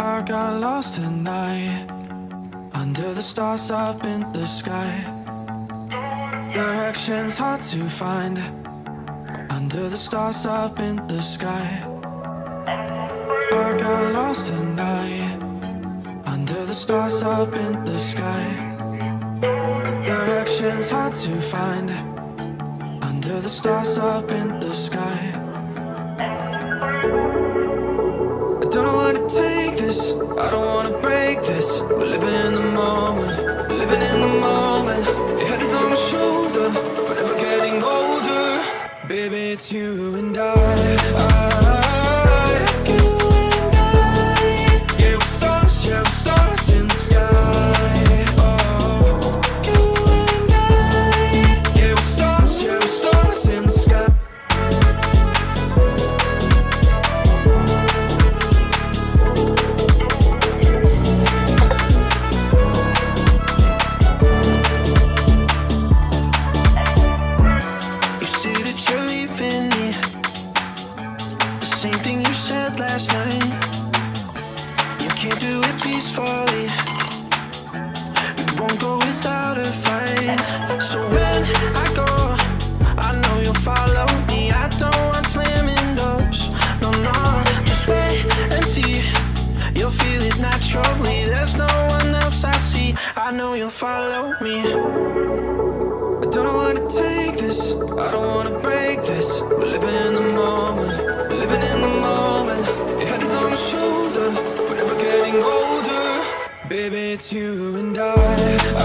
I got lost tonight under the stars up in the sky. Directions hard to find under the stars up in the sky. I got lost tonight under the stars up in the sky. Directions hard to find under the stars up in the sky. I don't know where to take this, I don't wanna break this. We're living in the moment, we're living in the moment. Your head is on my shoulder, but never getting older. Baby, it's you and I. You and I. Yeah, we're stars, yeah, we're stars in the sky. Oh, you and I. Yeah, we're stars, yeah, we're stars in the sky. Same thing you said last night. You can't do it peacefully. We won't go without a fight. So when I go, I know you'll follow me. I don't want slamming doors. No, no, just wait and see. You'll feel it naturally. There's no one else I see. I know you'll follow me. I don't know where to take this, I don't wanna break this. We're living in the moment, we're living in the moment. Your head is on my shoulder, we're never getting older. Baby, it's you and I.